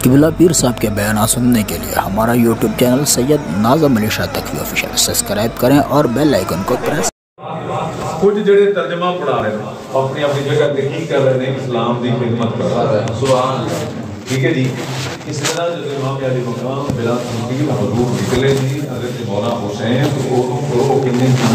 قبلہ پیر صاحب کے بیانات سننے کے لیے ہمارا یوٹیوب چینل سید ناظم علی شاہ تقوی آفیشیل سبسکرائب کریں اور بیل آئیکن کو پریس۔ کچھ جڑے ترجمہ پڑھا رہے ہیں اپنی اپنی جگہ پہ کی کر رہے ہیں، اسلام دی خدمت کر رہے ہیں، سبحان اللہ، ٹھیک ہے جی۔ اس طرح جب امام علی مقام بلا تنقید حضور نکلے جی حضرت مولا حسین تو وہ گروہ کتنے تھے؟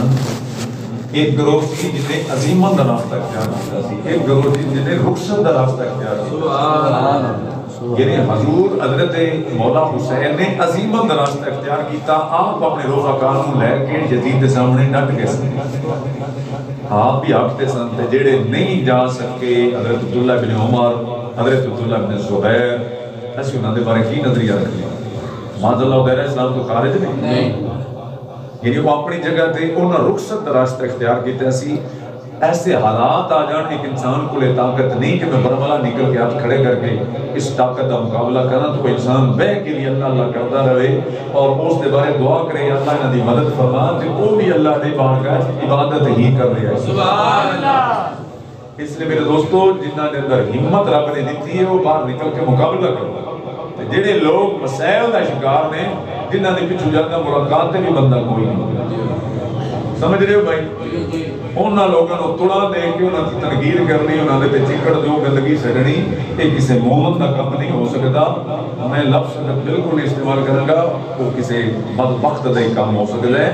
ایک گروہ تھی جنہیں عظیمت دا راستہ اختیار کیا تھی، ایک گروہ تھی جنہیں رخصت دا راستہ اختیار کیا، سبحان اللہ۔ یعنی حضور حضرت مولا حسین نے عظیمت دا راستہ اختیار کیتا، آپ اپنے رفقاء کو لے کے یزید کے سامنے ڈٹ گئے سن، آپ بھی آگتے سن تے جڑے نہیں جا سکے حضرت عبداللہ بن عمر، حضرت عبداللہ بن زبیر، ایسے انہوں نے بارے کی نظریہ رکھ لیا، معاذ اللہ دیر اسلام تو خارج نہیں، یعنی وہ اپنی جگہ تے انہوں رخصت دا راستہ اختیار کیتے سی۔ ایسے حالات آ جان ایک انسان کو لے طاقت نہیں کہ میں برملا نکل کے ہاتھ کھڑے کر کے اس طاقت کا مقابلہ کرنا، تو انسان بے کے لیے اللہ اللہ کرتا رہے اور اس دے بارے دعا کرے اللہ نے دی مدد فرما، تو وہ بھی اللہ نے بارگاہ عبادت ہی کر رہا ہے، سبحان اللہ۔ اس لیے میرے دوستو جنہاں نے اندر ہمت رب نے دیتی ہے وہ باہر نکل کے مقابلہ کرو، جڑے لوگ مسائل دا شکار نے جنہاں نے پچھو جاتا ملاقات بھی بندہ کوئی نہیں، سمجھ رہے ہو بھائی؟ انہاں لوگوں نے توڑا دے کے انہاں کی تنقید کرنی، انہاں دے چکڑ جو گندگی سڑنی، یہ کسی مومن کا کم نہیں ہو سکتا۔ میں لفظ بالکل استعمال کروں گا وہ کسی بدبخت دا ہی کام ہو سکتا ہے،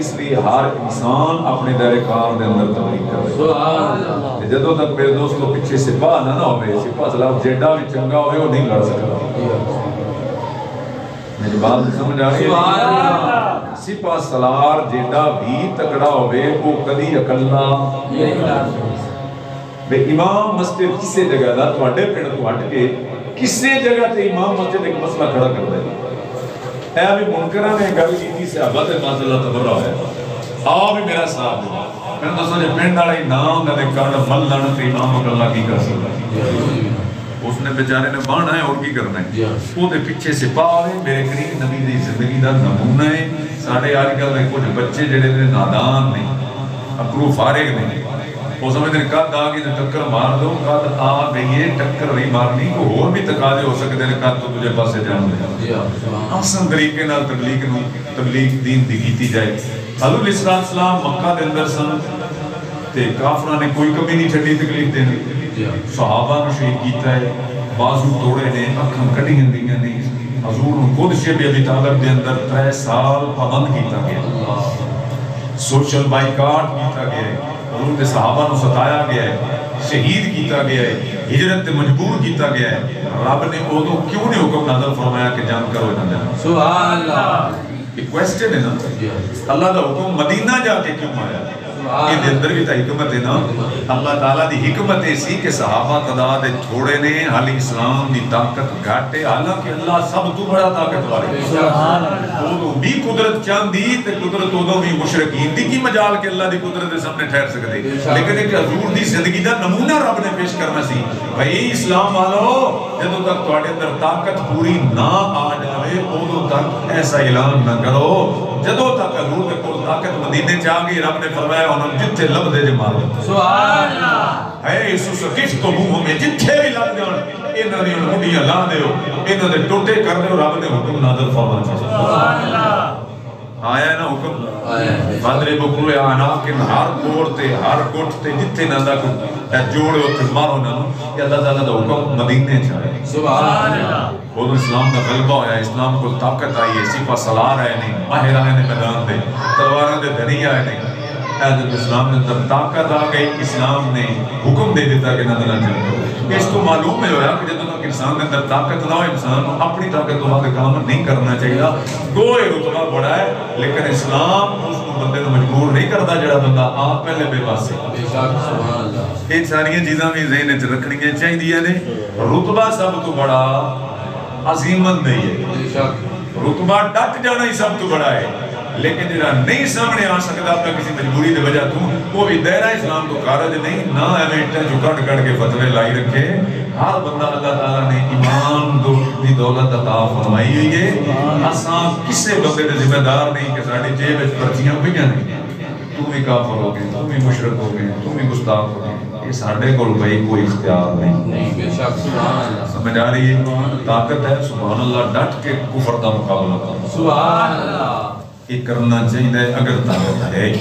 اس لیے ہر انسان اپنے دائرے کار دے اندر تبلیغ کرے، سبحان اللہ۔ جدوں تک میرے دوستو پیچھے سپاہ نہ ہوئے، سپاہ سلام جیڈا بھی چنگا ہوئے وہ نہیں لڑ سکتا، میری بات سمجھ آ رہی ہے؟ سپاہ سالار جیڈا بھی تکڑا ہوئے وہ کدی اکلا نہیں لڑ سکتا۔ بے امام مسجد کسے جگہ دا تو اڈے پڑھ تو ہٹ کے کسے جگہ تے امام مسجد ایک مسئلہ کھڑا کر دے، اے ابھی منکرہ نے گل کی صحابہ تے ماذا اللہ تبرہ ہے، آؤ بھی میرا صاحب دے میں تو سوچے پینڈ آڑی نام دے کرنا ملن تے امام اکلا کی کر سکتا، اس نے بیچارے نے بانا ہے اور کی کرنا ہے، وہ دے پیچھے سپاہ ہے، میرے کریم نبی دی زندگی دا نمونہ ہے۔ ساڑھے آج کل میں کچھ بچے جڑے نے نادان نہیں، اکرو فارغ نہیں، وہ سمجھتے ہیں کد آگے تو ٹکر مار دو، کد آ گئی ہے ٹکر نہیں مارنی، کو اور بھی تقاضے ہو سکتے ہیں کد تو تجھے پاسے جان دے، آسان طریقے نال تبلیغ دین دی کیتی جائے۔ حضور علیہ السلام مکہ دے اندر سن تے کافرہ نے کوئی کمی نہیں چھڑی تکلیف دینے، صحابہ نے شہید کیتا ہے، بازو توڑے نے، اکھاں کٹی ہندیاں نے، حضور نے خود شیب ابی طالب دے اندر 3 سال پابند کیتا گیا، سوشل بائیکاٹ کیتا گیا ہے، حضور کے صحابہ نے ستایا گیا ہے، شہید کیتا گیا ہے، ہجرت مجبور کیتا گیا ہے، رب نے اوہ کیوں نہیں حکم نازل فرمایا کہ جان کرو نہ جانا، سبحان اللہ۔ ایک کوئسٹن ہے نا، اللہ دا حکم مدینہ جا کے کیوں آیا؟ یہ دے اندر بھی تا حکمت ہے نا، اللہ تعالیٰ دی حکمت ایسی کہ صحابہ تعداد تھوڑے نے، حال اسلام دی طاقت گھاٹے، حالانکہ اللہ سب تو بڑا طاقت والے، وہ بھی قدرت چاندی تے قدرت وہ بھی مشرقین دی کی مجال کے اللہ دی قدرت دے سامنے ٹھہر سکتے، لیکن ایک حضور دی زندگی دا نمونہ رب نے پیش کرنا سی، بھئی اسلام والو جدوں تک تواڈے اندر طاقت پوری نہ آ جاوے اودوں تک ایسا اعلان نہ کرو، جدوں تک حضور دے کول طاقت مدینے چ آ گئی رب نے فرمایا انہوں جتھے لب دے جے مارو، سبحان اللہ۔ اے یسوع کس تو منہ میں جتھے بھی لگ جان انہاں دی مڈیاں لا دیو، انہاں دے ٹوٹے کر دیو، رب نے حکم نازل فرمایا، سبحان اللہ۔ آیا نا حکم فادرے بکلے آناف کے ہر کوڑ تے ہر گھٹ تے جتھے نہ دا جوڑے ہوتے مارو نہ یا اللہ تعالیٰ دا حکم مدینے چاہے، سبحان اللہ۔ خود اسلام کا غلبہ ہویا، اسلام کو طاقت آئی ہے، سپاہ سالار آئے نہیں، ماہر آئے نے میدان دے، تلواروں دے دھنی آئے نہیں، حضرت اسلام نے اندر طاقت آ گئی، اسلام نے حکم دے دیتا کہ نہ چلو۔ اس کو معلوم ہے ہویا کہ جب تک انسان کے اندر طاقت نہ ہو انسان اپنی طاقت تو بعد کام نہیں کرنا چاہیے، کوئی رتبہ بڑا ہے لیکن اسلام اس کو بندے کو مجبور نہیں کرتا جڑا بندہ آپ پہلے بے پاس ہے۔ یہ ساری چیزاں بھی ذہن وچ رکھنیاں چاہیے نے، رتبہ سب تو بڑا عظیمت نہیں ہے، رتبہ ڈٹ جانا ہی سب تو بڑا ہے، لیکن جنہا نہیں سامنے آ سکتا اپنا کسی مجبوری دے وجہ تو وہ بھی دائرہ اسلام تو خارج نہیں، نہ ایمیٹیں جو کٹ کٹ کے فتوے لائی رکھے۔ ہر بندہ اللہ تعالیٰ نے ایمان دی دولت عطا فرمائی ہوئی ہے، اساں کسے بندے دے ذمہ دار نہیں کہ ساڑھے جیب وچ پرچیاں ہوئیاں نہیں، تم بھی کافر ہو گئے، تم بھی مشرک ہو گئے، تم بھی گستاخ ہو گئے، کہ ساڑھے کو بھائی کوئی اختیار نہیں. بے شک سبحان اللہ. سمجھ آ رہی ہے؟ طاقت ہے سبحان اللہ ڈٹ کے کفر کا مقابلہ کرنا. سبحان اللہ. یہ کرنا چاہیے اگر طاقت ہے.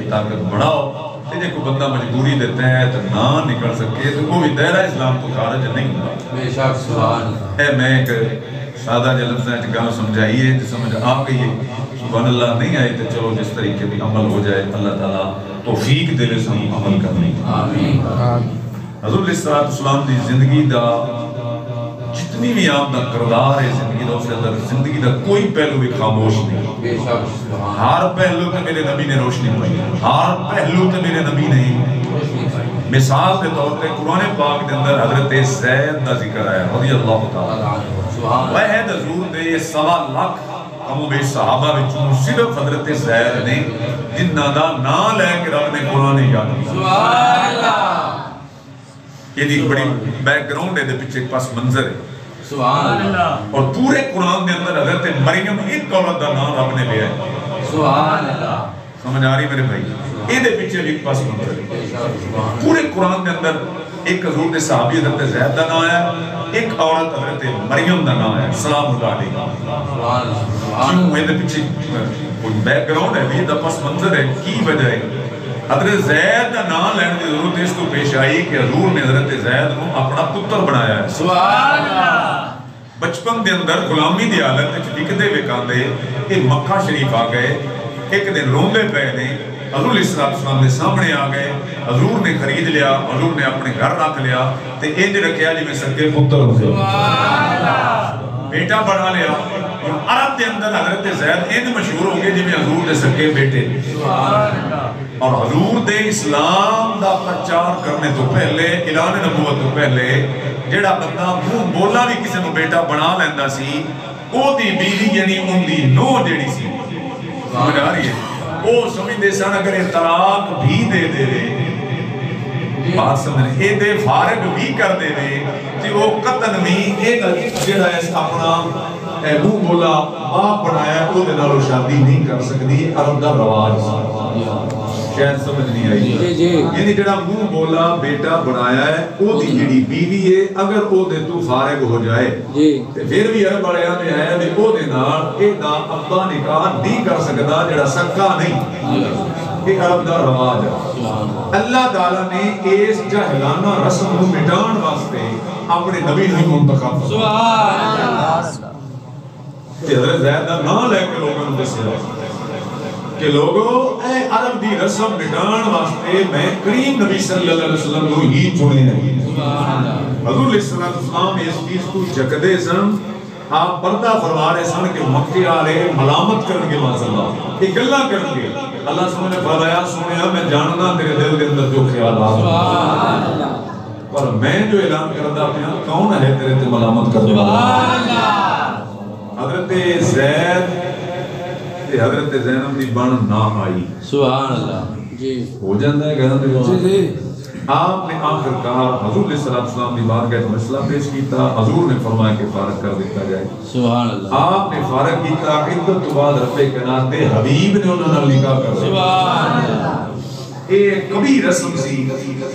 طاقت بڑھاؤ. جی کوئی بندہ مجبوری دیتا ہے تو نہ نکل سکے تو وہ بھی دائرہ اسلام تو خارج نہیں ہوگا. بے شک سبحان اللہ. ہے میں ایک سادہ لفظ گاہ سمجھائیے تو سمجھ آ گئی ہے. سبحان اللہ نہیں آئے تو چلو جس طریقے بھی عمل ہو جائے اللہ تعالیٰ توفیق دے سے ہم عمل کرنے. آمین. حضور علیہ السلام دی زندگی دا جتنی بھی آپ دا کردار ہے زندگی دا اس کے اندر زندگی دا کوئی پہلو بھی خاموش نہیں. بے شک سبحان. ہر پہلو تے میرے نبی نے روشنی پائی. ہر پہلو تے میرے نبی نے مثال کے طور پہ قرآن پاک کے اندر حضرت زید دا ذکر آیا رضی اللہ تعالیٰ. سبحان. وہ حضور دے 1.25 لاکھ کم و بیش صحابہ وچوں صرف حضرت زید نے جنہاں دا نام لے کے رب نے قرآن یاد کیا. سبحان اللہ. یہ ایک بڑی بیک گراؤنڈ ہے دے پیچھے ایک پاس منظر ہے. سبحان اللہ. اور پورے قرآن دے اندر حضرت مریم ایک عورت دا نام رب نے لیا ہے. سبحان اللہ. سمجھ آ رہی میرے بھائی؟ یہ دے پیچھے ایک پاس منظر ہے. پورے قرآن دے اندر ایک حضور دے صحابی حضرت زید دا نام ہے, ایک عورت حضرت مریم دا نام ہے سلام اللہ علیہ. سبحان اللہ. کیوں یہ دے پیچھے کوئی بیک گراؤنڈ ہے, یہ دا پاس منظر ہے, کی وجہ ہے؟ حضرت زید دا نام لینے کی ضرورت اس کو پیش آئی کہ حضور نے حضرت زید کو اپنا پتر بنایا ہے. سبحان اللہ. بچپن دے اندر غلامی دی حالت وچ وکدے وکاندے یہ مکہ شریف آ گئے. ایک دن روندے پے نے, حضور علیہ السلام دے سامنے آ گئے, حضور نے خرید لیا, حضور نے اپنے گھر رکھ لیا تے انج رکھیا جی میں سکے پتر ہوندے. سبحان اللہ. بیٹا بنا لیا. عرب دے اندر حضرت زید انج مشہور ہو گئے جی میں حضور دے سکے بیٹے. سبحان اللہ. اور حضور دے اسلام دا پرچار کرنے تو پہلے, اعلان نبوت تو پہلے جیڑا بندہ منہ بولا بھی کسی کو بیٹا بنا لیندا سی, او دی بیوی یعنی ان دی نو جیڑی سی, سمجھ آ رہی ہے, وہ سمجھتے سن اگر یہ طلاق بھی دے دے بات سمجھنے اے دے فارغ بھی کر دے کہ وہ قطن بھی ایک جیڑا ہے اپنا منہ بولا باپ بنایا وہ دے نالوں شادی نہیں کر سکتی. عرب دا رواج شاید سمجھ نہیں آئی. یعنی جڑا منہ بولا بیٹا بنایا ہے وہ دی جڑی بیوی ہے اگر وہ دے تو فارغ ہو جائے تے پھر بھی عرب والے نے ہے کہ وہ دے نال اے دا ابا نکاح نہیں کر سکدا جڑا سکا نہیں. یہ عرب دا رواج ہے. اللہ تعالیٰ نے اس جاہلانہ رسم کو مٹان واسطے اپنے نبی نے منتخب سبحان اللہ. حضرت زید دا نام لے کے لوگوں نے دسیا کہ لوگوں اے عرب دی رسم مٹان واسطے میں کریم نبی صلی اللہ علیہ وسلم کو ہی چنے ہیں. حضور علیہ السلام اس چیز کو جکدے سن, آپ پردہ فرما رہے سن کہ مکے والے ملامت کرن گے معاذاللہ, یہ گلاں کرن گے. اللہ سبحانہ نے فرمایا سنیا میں جاننا تیرے دل کے اندر جو خیالات ہیں, پر میں جو اعلان کردا پیا کون ہے تیرے تے ملامت کرنے والا. حضرت زید تے حضرت زینب دی بن نہ آئی. سبحان اللہ. جی ہو جاندہ ہے گھران دے. آپ نے آخر کہا حضور علیہ السلام دی بارگاہ میں مسئلہ پیش کیتا, حضور نے فرمایا کہ فارغ کر دیتا جائے. سبحان اللہ. آپ نے فارغ کیتا, عدت تو بعد رب کائنات دے حبیب نے انہوں نے نکاح کر دیا. سبحان اللہ. ایک کبھی رسم سی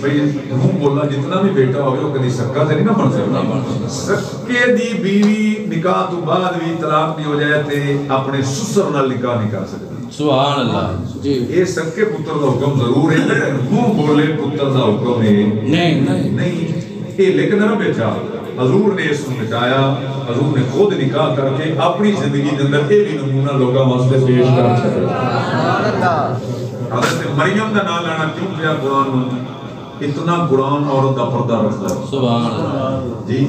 بھئی منہ بولا جتنا بھی بیٹا ہوگا وہ کدی سکا تے نہیں نہ بن سکتا. سکے دی بیوی نکاح تو بعد بھی طلاق نہیں ہو جائے تے اپنے سسر نال نکاح نہیں کر سکتی. سبحان اللہ. جی یہ سکے پتر دا حکم ضرور ہے لیکن منہ بولے پتر دا حکم ہے نہیں. یہ لیکن رب چاہ حضور نے اس کو مٹایا. حضور نے خود نکاح کر کے اپنی زندگی کے اندر یہ بھی نمونہ لوگوں واسطے پیش کر چھڑا. حضرت مریم دا نام لینا کیوں پیا قرآن میں؟ اتنا قرآن عورت دا پردہ رکھتا ہے. سبحان اللہ. جی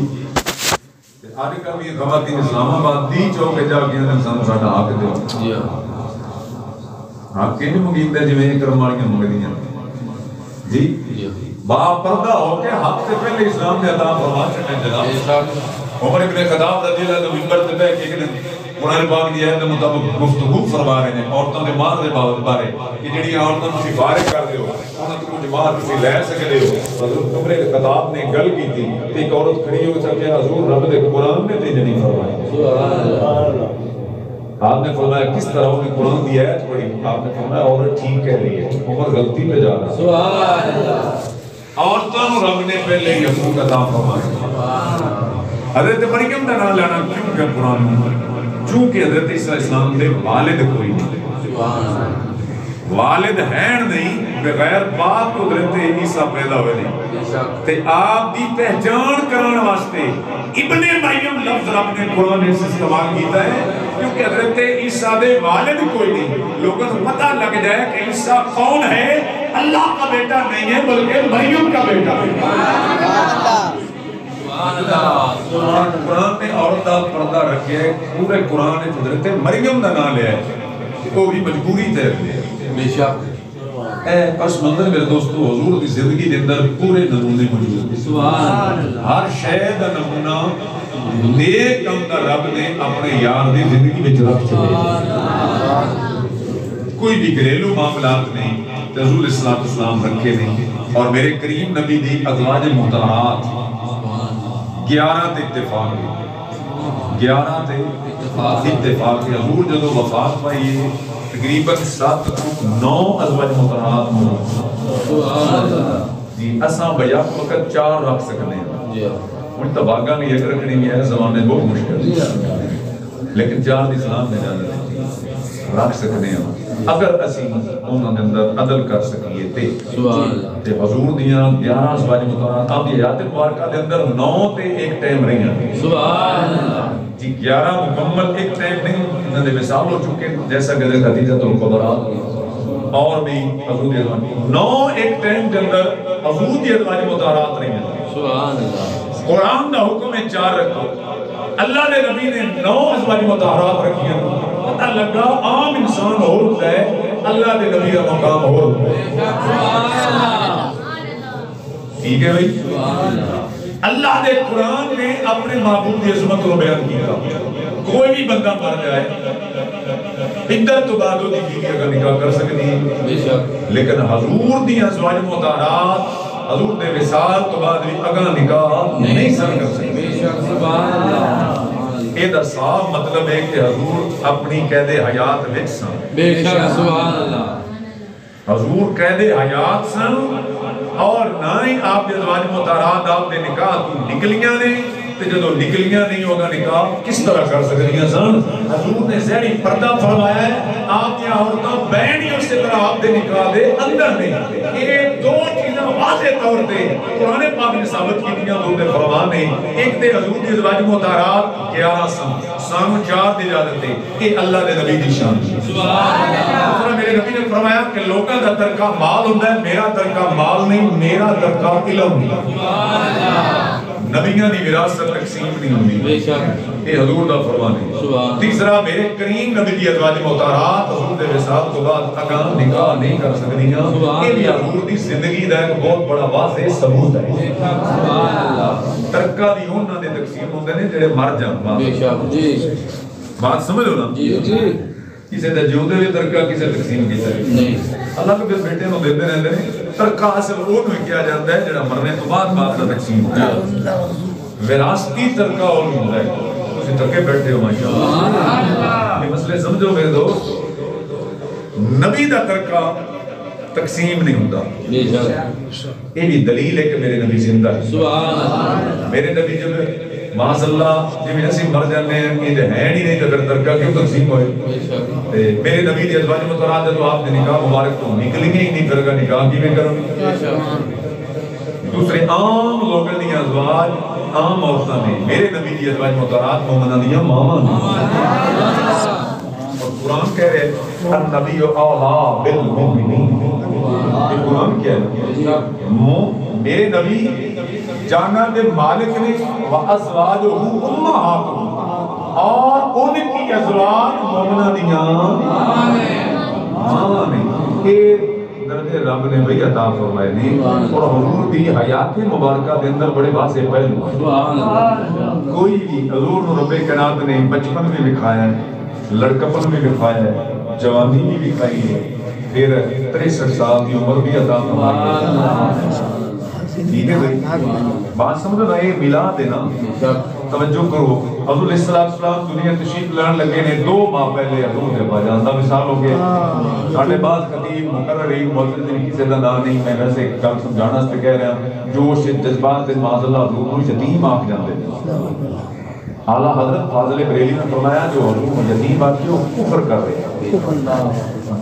آج کل یہ خواتین اسلام آباد دی چوکے جا کے انسان ساڈا حق دے. جی حق کے نہیں مگیندے جی میں کرم والیاں مگدیاں. جی با پردہ ہو کے حق سے پہلے اسلام نے عطا فرما چھٹے جناب. عمر ابن خطاب رضی اللہ عنہ منبر تے بیٹھ کے قرآن پاک دی آیت کے مطابق گفتگو فرما رہے ہیں عورتوں کے مال دے بارے کہ جڑی عورتوں تسی فارغ کر دیو انہاں تو کچھ مال تسی لے سکدے ہو. حضرت عمر کے خطاب نے گل کی تھی تے ایک عورت کھڑی ہو سکے حضور رب دے قرآن نے تے نہیں فرمایا. سبحان اللہ. آپ نے فرمایا کس طرح انہیں قرآن دی آیت پڑھی. آپ نے فرمایا عورت ٹھیک کہہ رہی ہے, عمر غلطی پہ جا رہا ہے. سبحان اللہ. عورتوں رب نے پہلے ہی حقوق عطا فرمائے حضرت مریم کا نام لینا کیوں کہ قرآن چونکہ حضرت عیسیٰ اسلام دے والد کوئی نہیں والد ہیں نہیں بغیر باپ قدرت عیسیٰ پیدا ہوئے نہیں تے آپ دی پہچان کرنے واسطے ابن مریم لفظ رب نے قرآن سے استعمال کیتا ہے کیونکہ حضرت عیسیٰ دے والد کوئی نہیں لوگوں کو پتہ لگ جائے کہ عیسیٰ کون ہے اللہ کا بیٹا نہیں ہے بلکہ مریم کا بیٹا ہے قرآن نے عورت کا پردہ رکھے پورے قرآن نے حضرت مریم کا نام لیا ہے وہ بھی مجبوری تے لیا بے شک اے پس منظر میرے دوستو حضور کی زندگی کے اندر پورے نمونے موجود ہیں سبحان اللہ ہر شے دا نمونہ نیک کم دا رب نے اپنے یار دی زندگی میں رکھ چھوڑے کوئی بھی گھریلو معاملات نہیں حضور اسلام رکھے نہیں اور میرے کریم نبی دی ازواج محترمات 11 تے اتفاق ہے 11 تے اتفاق ہے حضور جدو وفات پائی ہے تقریباً 7-9 ازواج محترمات جی اساں بیا وقت 4 رکھ سکنے ہیں ان تباگا میں ایک رکھنی ہے زمانے بہت مشکل ہے لیکن 4 اسلام نے جانا رکھ سکنے ہیں اگر اسی انہوں نے اندر عدل کر سکیے تے حضور دیاں 11 ازواج محترمات آپ دی حیات مبارکہ دے اندر 9 تے ایک ٹائم رہی ہیں سبحان اللہ جی 11 مکمل ایک ٹائم نہیں انہوں نے مثال ہو چکے جیسا کہ خدیجہ الکبریٰ اور بھی حضور دی ازواج 9 ایک ٹائم کے اندر حضور دی ازواج مطہرات رہی ہیں سبحان اللہ قرآن دا حکم ہے 4 رکھو اللہ نے نبی نے 9 ازواج مطہرات رکھی ہیں پتہ لگا عام انسان ہو ہوتا ہے اللہ نے نبی کا مقام ہو ٹھیک ہے بھائی اللہ نے قرآن نے اپنے معبود کی عظمت کو بیان کیا کوئی بھی بندہ مر جائے ادھر تو بعد ہوتی بیوی اگر نکاح کر سکتی لیکن حضور دی ازواج مطہرات حضور نے وصال تو بعد بھی اگاں نکاح نہیں سر کر سکتی سبحان اللہ یہ دا صاف مطلب ہے کہ حضور اپنی قید حیات وچ سن بے شک سبحان اللہ حضور قید حیات سن اور نہ ہی آپ کے ازواج مطہرات آپ نے نکاح تو نکلیاں نے تے جدو نکلیاں نہیں ہوگا نکاح کس طرح کر سکتیاں سن حضور نے زہری پردہ فرمایا ہے آپ کی عورتوں بہن ہی اسی طرح آپ دے نکاح دے اندر نہیں یہ 2 چیزیں واضح طور پہ قرآن پاک نے ثابت کی دیا حضور نے فرمان ہے ایک تے حضور کی ازواج مطہرات 11 سن 4 دی اجازت ہے یہ اللہ نے نبی کی شان سبحان اللہ میرے نبی نے فرمایا کہ لوگوں کا ترکہ مال ہوتا ہے میرا ترکہ مال نہیں میرا ترکہ علم نہیں سبحان اللہ نبیاں دی وراثت تقسیم نہیں ہوئی بے شک یہ حضور دا فرمان ہے تیسرا میرے کریم نبی دی ازواج مطہرات حضور دے وصال تو بعد اگاں نکاح نہیں کر سکدیاں یہ بھی حضور دی زندگی دا ایک بہت بڑا واضح ثبوت ہے سبحان اللہ ترکہ دی انہاں دے تقسیم ہوندے نے جڑے مر جان بے شک جی بات سمجھ لو نا جی کسی دے جیوندے بھی ترکہ کسی تقسیم کیتا ہے نہیں اللہ کو پھر بیٹے نو دیندے رہندے نے ترکہ حاصل وہ نہیں کیا جاتا ہے جڑا مرنے تو بعد باپ کا تقسیم ہوتا ہے وراثتی ترکہ اور نہیں ہوتا ہے تسی ترکے بیٹھے ہو ماشاءاللہ یہ مسئلے سمجھو میرے دوست نبی دا ترکہ تقسیم نہیں ہوتا بے شک یہ بھی دلیل ہے کہ میرے نبی زندہ ہے سبحان اللہ میرے نبی جب معاذ اللہ جب ایسی مر جانے ہیں یہ ہے نہیں تو پھر ترکہ کیوں تقسیم ہوئے بے شک میرے نبی دی ازواج مطہرات ہے تو آپ نے نکاح مبارک تو نکلیں گے ہی نہیں پھر کا نکاح کی میں کروں بے شک دوسرے عام لوگوں دی ازواج عام عورتاں نے میرے نبی دی ازواج مطہرات مومنہ دیا ماما نے اور قرآن کہہ رہے النبی اولا بالمؤمنین یہ قرآن کیا ہے میرے نبی جانا دے مالک نے وَأَزْوَاجُهُ أُمَّهَاتُهُمْ اور ان کی ازواج مومنہ دیاں ماں نے یہ درجے رب نے بھئی عطا فرمائے دی اور حضور دی حیات مبارکہ دے اندر بڑے واضح پہلو کوئی بھی حضور نے رب کائنات نے بچپن میں دکھایا ہے لڑکپن میں دکھایا ہے جوانی بھی دکھائی ہے پھر 63 سال کی عمر بھی عطا فرمائی ہے ٹھیک ہے بھائی بات سمجھو نا یہ میلاد ہے نا توجہ کرو حضور علیہ السلام دنیا تشریف لان لگے نے 2 ماہ پہلے حضور دے باجان دا مثال ہو گیا ساڈے بعض خطیب مقرر موجود نہیں کسی دا نام نہیں میں ویسے گل سمجھانا سے کہہ رہا ہوں جوش جذبات سے معاذ اللہ حضور کو یتیم آپ جاندے اعلیٰ حضرت فاضل بریلی نے فرمایا جو حضور یتیم آپ کی وہ کفر کر رہے ہیں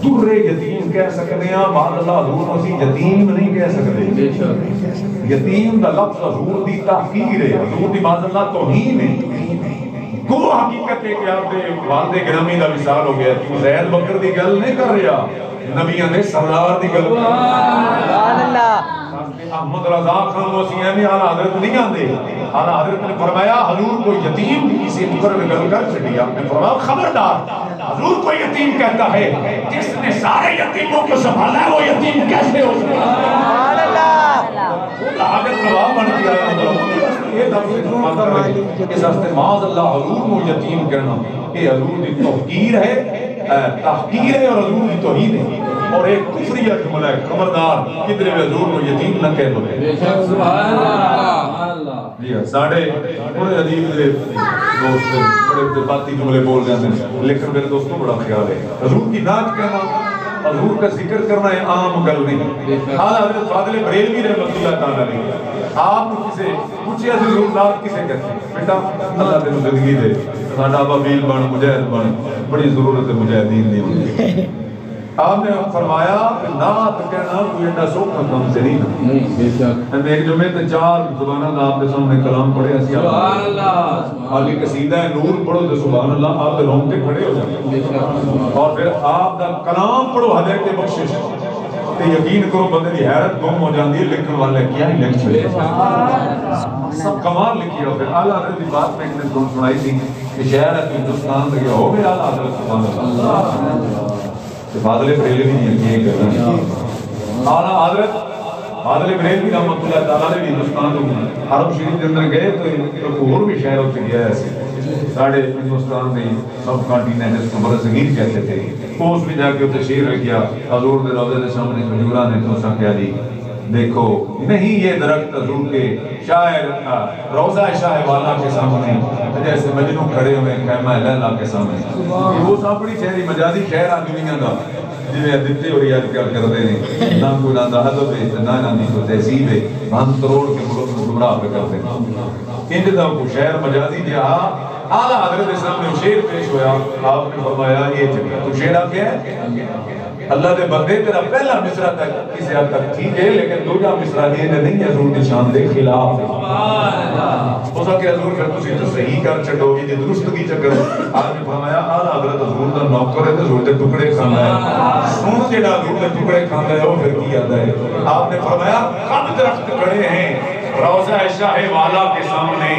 در یتیم کہہ سکتے ہیں معاذ اللہ حضور اسی یتیم نہیں کہہ سکتے یتیم دا لفظ حضور دی تحقیر ہے حضور دی معاذ اللہ توہین ہے کو حقیقت ہے کہ آپ دے والد گرامی دا مثال ہو گیا کہ زید بکر دی گل نہیں کر رہا نبیان نے سردار دی گل سبحان اللہ احمد رضا خان وسیع میں اعلیٰ حضرت نہیں آندے اعلیٰ حضرت نے فرمایا حضور کو یتیم کسی مقرر گل کر چڑی آپ نے فرمایا خبردار حضور کو یتیم کہتا ہے جس نے سارے یتیموں کو سنبھالا ہے وہ یتیم کیسے ہو سکتا ہے سبحان اللہ خود حاضر نواب بن گیا یہ دفعہ مطلب ہے اس ہستے معاذ اللہ حضور کو یتیم کہنا یہ حضور کی توقیر ہے تحقیر ہے اور حضور کی توہین ہے اور ایک کفریہ جملہ ہے خبردار کدھر میں حضور کو یتیم نہ کہہ دو سبحان اللہ جی ہاں ساڑھے بڑے عجیب میرے دوست بڑے جذباتی جملے بول جاتے ہیں لیکن میرے دوستوں بڑا خیال ہے حضور کی ناچ کہنا حضور کا ذکر کرنا ہے عام گل نہیں حال حضرت فاضل بریلوی رحمۃ اللہ تعالیٰ نے آپ کسے پوچھے حضور ذات کسے کہتے ہیں بیٹا اللہ تینوں زندگی دے ساڈا ابابیل بن مجاہد بن بڑی ضرورت ہے مجاہدین دی ہوتی آپ نے فرمایا کہ نعت کہنا کوئی ایڈا سوکھا کام سے نہیں میں ایک جمعے تے 4 زبانہ دا آپ کے سامنے کلام پڑھے سبحان اللہ علی قصیدہ نور پڑھو تو سبحان اللہ آپ رونگٹے کھڑے ہو جائیں اور پھر آپ دا کلام پڑھو ہدایت بخشش تے یقین کرو بندے دی حیرت گم ہو جاندی ہے لکھن والے کیا ہی لکھ چھڑے سب کمال لکھی ہے پھر اعلیٰ حضرت کی بات میں ایک نے سنائی تھی کہ شہر ہے ہندوستان سے ہو گیا اعلیٰ حضرت سبحان اللہ فاضل بریلوی نہیں یہ کر رہے ہیں اعلیٰ حضرت فاضل بریلوی رحمۃ اللہ تعالیٰ نے بھی ہندوستان حرم شریف کے اندر گئے تو ایک اور بھی شہروں سے گیا ایسے ساڑھے ہندوستان میں سب کانٹیننٹ جس کو برصغیر کہتے تھے اس بھی جا کے تشہیر کیا حضور دے روضے کے سامنے کھجورا نے تو کیا دی دیکھو نہیں یہ درخت حضور کے شاعر روضہ شاہ والا کے سامنے جیسے مجنوں کھڑے ہوئے خیمہ لیلا کے سامنے وہ ساپڑی شہری مجازی شہر آدمیاں دا جنہیں دیتے ہو یاد کر دے نہیں نہ کوئی نہ حدب ہے نہ نہ کو تہذیب ہے ہم کروڑ کے ملک میں گمراہ پہ کرتے ہیں انج دا کو شہر مجازی جہاں اعلیٰ حضرت سامنے شعر پیش ہوا آپ نے فرمایا یہ جگہ تو شعر آپ کیا ہے اللہ دے بندے تیرا پہلا مصرع تک کسی حد تک ٹھیک ہے لیکن دوجا مصرع یہ نہیں حضور کی شان دے خلاف ہے ہو سکے حضور پھر تسی تو صحیح کر چھڈو گی جی درستگی چکر آپ نے فرمایا اعلیٰ حضرت حضور دا نوکر ہے تو حضور دے ٹکڑے کھانا ہے سن جڑا حضور دے ٹکڑے کھانا ہے وہ پھر کی آتا ہے آپ نے فرمایا کب درخت کھڑے ہیں روضہ شاہ والا کے سامنے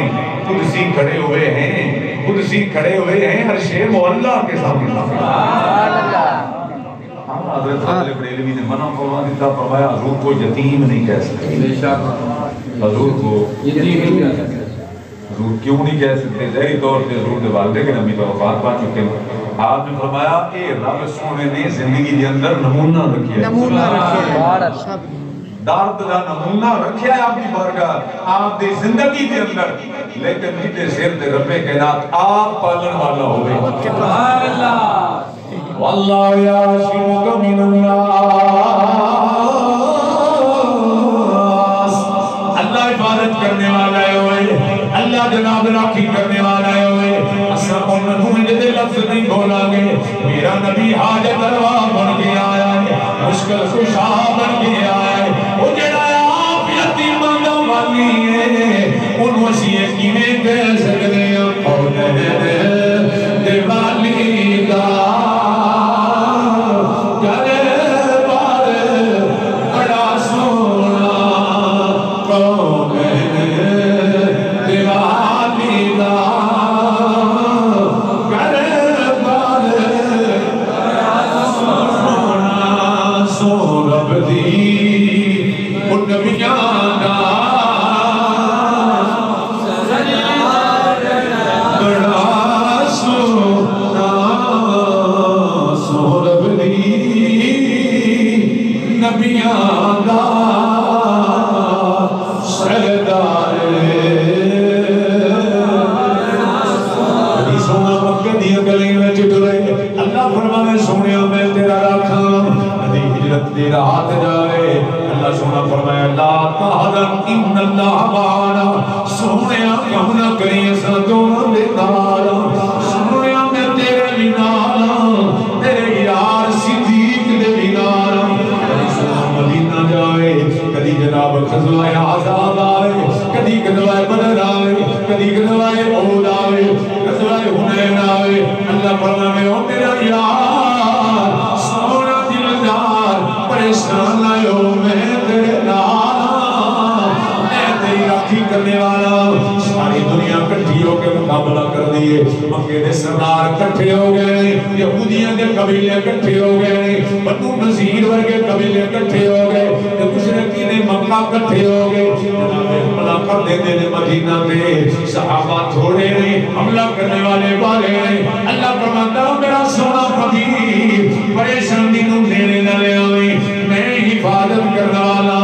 قدسی کھڑے ہوئے ہیں قدسی کھڑے ہوئے ہیں ہر شے مولا کے سامنے حضرت فاضل بریلوی نے منع فرما دیتا فرمایا حضور کو یتیم نہیں کہہ سکتے حضور کو یتیم نہیں کہہ سکتے حضور کیوں نہیں کہہ سکتے ظاہری طور پہ حضور کے والدے کے نبی تو وفات پا چکے ہیں آپ نے فرمایا اے رب سونے نے زندگی کے اندر نمونہ رکھیا ہے درد دا نمونہ رکھیا ہے آپ کی بارگاہ آپ دی زندگی کے اندر لیکن جیتے سر دے رب کائنات آپ پالن والا ہوئے سبحان اللہ واللہ یعصمک من الناس اللہ عبادت کرنے والا ہے ہوئے اللہ جناب راکھی کرنے والا ہے ہوئے اساں انہوں جدے لفظ نہیں بولا گے میرا نبی حاجت روا بن کے آیا ہے مشکل خوشا بن کے آیا ہے وہ جڑا آپ یتیمان دا والی ہے ان وسیع کیویں کہہ سکتے ہیں اور دیوالی دا رب دی دیئے مکے دے سردار کٹھے ہو گئے یہودیاں دے قبیلے کٹھے ہو گئے بنو نذیر ورگے قبیلے کٹھے ہو گئے مشرکین مکہ کٹھے ہو گئے حملہ کر دیتے ہیں مدینہ میں صحابہ تھوڑے نہیں حملہ کرنے والے بارے نہیں اللہ فرماتا ہے میرا سونا حبیب پریشانی نو میرے نہ لے آئی میں حفاظت کرنے والا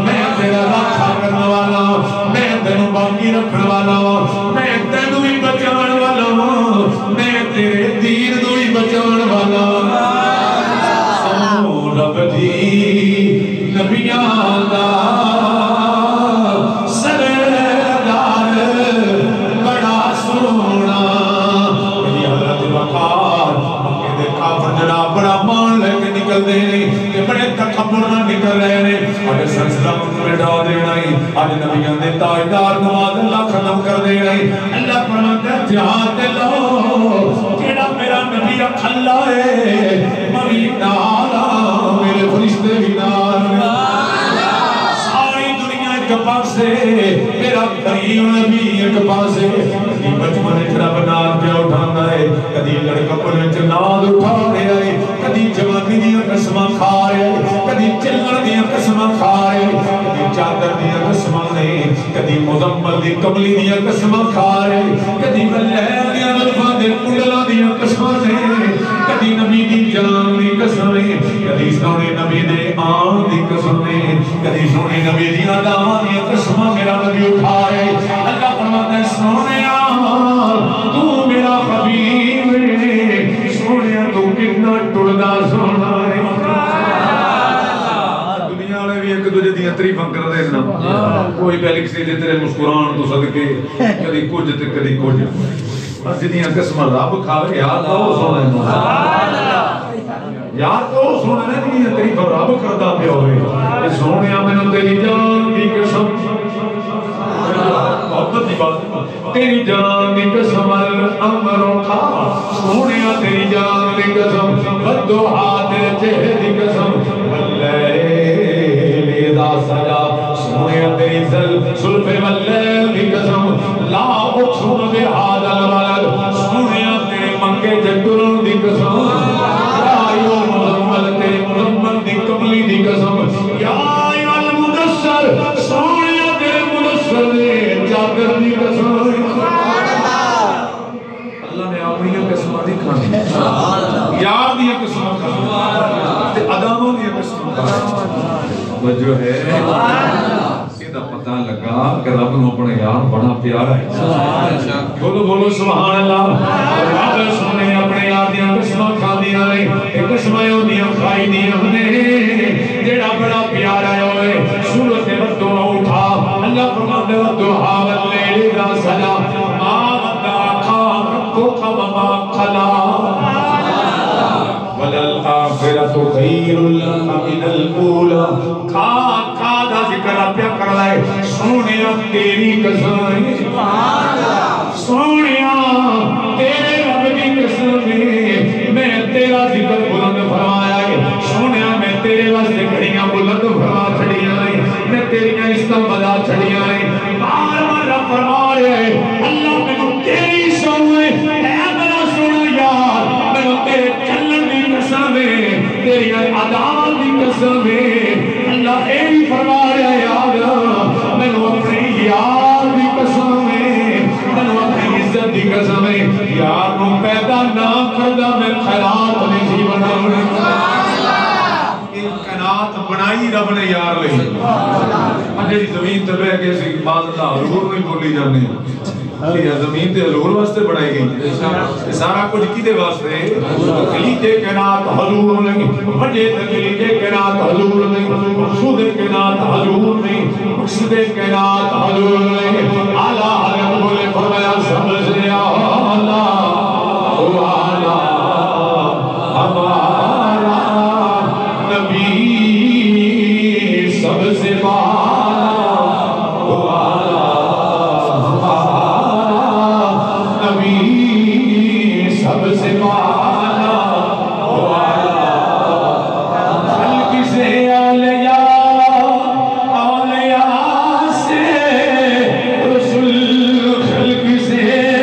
میں تیرا رکھا کرنے والا میں تینوں باقی رکھنے والا میں تینوں بھی بچان والا میں تیرے دین نو بھی بچان والا سنو رب دی نبیان دا سردار بڑا سونا میری حضرت وقار مکہ دے کافر جناب بڑا مان لے کے نکل دے کہ بڑے تکبر نہ نکل رہے ہیں آج سلسلہ مٹا دینا ہی آج نبیان دے تاجدار نواز اللہ ختم کر دینا ہی اللہ فرماتا ہے جہاں دے لو کیڑا میرا نبی اکھلا ہے مری نالا میرے فرشتے بھی نالا ساری دنیا ایک پاسے میرا کریم نبی ایک پاسے کدی بچپن وچ رب نال پیا اٹھاندا ہے کدی لڑکپن وچ نال اٹھا رہا ہے کدی جوانی دیاں قسماں کھا رہا ہے کدی چلن دیاں قسماں کھا رہا ہے کدی چادر دیاں قسماں نے کدی مزمل دی کملی دیاں قسماں کھا رہا ہے کدی ملیل دیاں الفاں دے کنڈلاں دیاں قسماں نے کدی نبی دی جان دی قسم نے کدی سونے نبی دے آن دی قسم نے کدی سونے نبی دی اداواں دی قسماں میرا نبی اٹھا ہے اللہ فرماتا ہے سونیا تو میرا حبیب ہے سونیا تو کتنا ٹردا سونا ہے دنیا والے بھی ایک دوجے دی تعریفاں کر دے نا کوئی پہلے کسی دے تیرے مسکران تو صدقے کدی کچھ تے کدی کچھ جدیاں قسماں رب کھاوے یار تو سونا ہے سبحان اللہ یار تو سونا ہے جدیاں تعریفاں رب کردا پیا ہوئے سونیا مینوں تیری جان دی قسم محبت دی بات تیری جان دی قسم الامر خا سونیا تیری جان دی قسم بدعا تیرے چہرے دی قسم واللیل اذا سجا سونیا تیری زلف واللیل دی قسم لا اقسم بهذا البلد سونیا تیرے منگے جگروں دی قسم یا ایو مزمل تیرے مزمل دی کملی دی قسم یا ایو المدثر سونیا تیرے مدثر چادر دی قسم اللہ نے اپنی قسم دکھانی یار دی قسم تے اداموں دی قسم وجہ ہے سیدھا پتہ لگا کہ رب نو اپنے یار بڑا پیارا ہے بولو بولو سبحان اللہ رب سونے اپنے یار دی قسم کھاندیاں نے ایک قسم ہوندیاں کھائی دیاں نے جڑا بڑا پیارا ہے سورۃ بدو اٹھا اللہ فرماتا ہے دعا واللیل اذا سجا ما ودعک ربک وما قلا وللآخرۃ خیر لک من الاولی کھا دا ذکر پیا کر لائے سونیا تیری قسم سونیا تیرے رب کی قسم میں تیرا ذکر بلند فرمایا ہے سونیا میں تیرے واسطے گھڑیاں بلند فرما چھڑیاں میں تیریاں استنبدا چھڑیاں بار بار رب فرما رہے اللہ میں تیری سوئے اے میرا سونا یار میں تیرے چلن دی قسم تیری عدالت دی قسم اللہ اے بھی فرما رہے یار میں اپنی یار دی قسم میں اپنی عزت دی قسم یار نو پیدا نہ کردہ میں خیرات نہیں سی بنا کائنات بنائی رب نے یار لئی جڑی زمین تے بیٹھ کے سی بعد اللہ حضور نہیں بولی جانے یہ زمین تے حضور واسطے بنائی گئی سارا کچھ کیدے واسطے خلیق کائنات حضور نہیں بڑے خلیق کائنات حضور نہیں مقصود کائنات حضور نہیں مقصد کائنات حضور نہیں اعلی حضرت بولے فرمایا سب سے اعلی اعلی ہمارا نبی سب سے خلق سے